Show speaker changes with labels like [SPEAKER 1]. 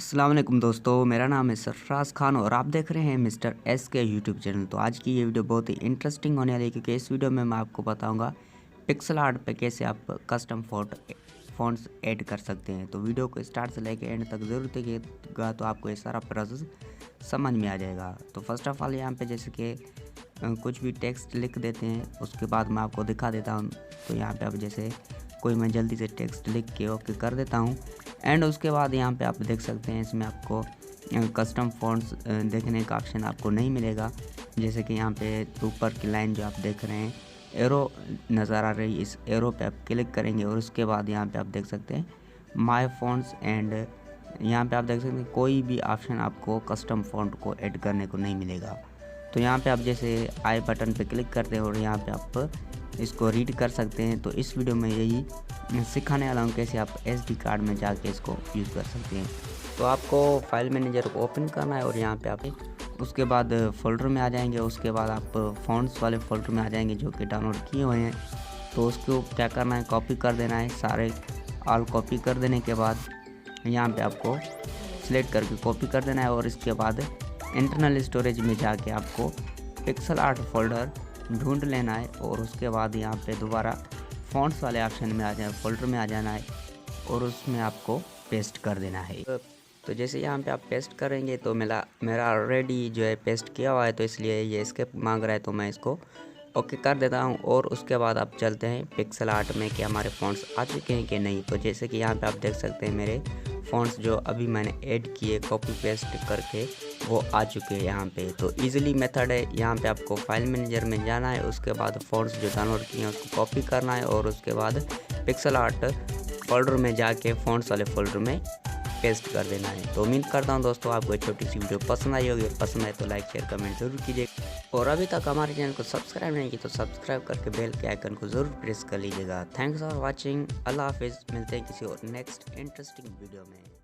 [SPEAKER 1] अस्सलाम वालेकुम दोस्तों, मेरा नाम है सरफराज खान और आप देख रहे हैं मिस्टर एस के यूट्यूब चैनल। तो आज की ये वीडियो बहुत ही इंटरेस्टिंग होने वाली है क्योंकि इस वीडियो में मैं आपको बताऊंगा पिक्सल आर्ट पे कैसे आप कस्टम फ़ॉन्ट्स ऐड कर सकते हैं। तो वीडियो को स्टार्ट से लेकर एंड तक ज़रूर देखिएगा तो आपको ये सारा प्रोसेस समझ में आ जाएगा। तो फर्स्ट ऑफ ऑल यहाँ पे जैसे कि कुछ भी टेक्स्ट लिख देते हैं, उसके बाद मैं आपको दिखा देता हूँ। तो यहाँ पे अब जैसे कोई मैं जल्दी से टेक्स्ट लिख के ओके कर देता हूँ एंड उसके बाद यहाँ पे आप देख सकते हैं इसमें आपको कस्टम फ़ॉन्ट्स देखने का ऑप्शन आपको नहीं मिलेगा। जैसे कि यहाँ पे ऊपर की लाइन जो आप देख रहे हैं एरो नज़र आ रही है, इस एरो पे आप क्लिक करेंगे और उसके बाद यहाँ पे आप देख सकते हैं माय फ़ॉन्ट्स एंड यहाँ पे आप देख सकते हैं कोई भी ऑप्शन आपको कस्टम फ़ॉन्ट को ऐड करने को नहीं मिलेगा। तो यहाँ पे आप जैसे आई बटन पे क्लिक करते हैं और यहाँ पे आप इसको रीड कर सकते हैं। तो इस वीडियो में यही सिखाने वाला हूँ कैसे आप SD कार्ड में जाके इसको यूज़ कर सकते हैं। तो आपको फाइल मैनेजर को ओपन करना है और यहाँ पे आप उसके बाद फ़ोल्डर में आ जाएंगे। उसके बाद आप फ़ॉन्ट्स वाले फ़ोल्डर में आ जाएंगे जो कि डाउनलोड किए हुए हैं। तो उसको क्या करना है, कॉपी कर देना है, सारे ऑल कॉपी कर देने के बाद यहाँ पे आपको सिलेक्ट करके कॉपी कर देना है और इसके बाद इंटरनल स्टोरेज में जाके आपको पिक्सल आर्ट फोल्डर ढूंढ लेना है और उसके बाद यहाँ पे दोबारा फ़ॉन्ट्स वाले ऑप्शन में आ जाए, फोल्डर में आ जाना है और उसमें आपको पेस्ट कर देना है। तो जैसे यहाँ पे आप पेस्ट करेंगे तो मेरा ऑलरेडी जो है पेस्ट किया हुआ है, तो इसलिए ये एस्केप मांग रहा है, तो मैं इसको ओके कर देता हूँ। और उसके बाद आप चलते हैं पिक्सल आर्ट में कि हमारे फ़ॉन्ट्स आ चुके हैं कि नहीं। तो जैसे कि यहाँ पे आप देख सकते हैं मेरे फ़ॉन्ट्स जो अभी मैंने ऐड किए कॉपी पेस्ट करके वो आ चुके हैं यहाँ पे। तो इजीली मेथड है, यहाँ पे आपको फाइल मैनेजर में जाना है, उसके बाद फ़ॉन्ट्स जो डाउनलोड किए हैं उसको कॉपी करना है और उसके बाद पिक्सल आर्ट फोल्डर में जाके फ़ॉन्ट्स वाले फोल्डर में पेस्ट कर देना है। तो उम्मीद करता हूँ दोस्तों आपको एक छोटी सी वीडियो पसंद आई होगी। पसंद आए तो लाइक शेयर कमेंट जरूर कीजिए और अभी तक हमारे चैनल को सब्सक्राइब नहीं की तो सब्सक्राइब करके बेल के आइकन को ज़रूर प्रेस कर लीजिएगा। Thanks for watching. अल्लाह हाफिज़। मिलते हैं किसी और नेक्स्ट इंटरेस्टिंग वीडियो में।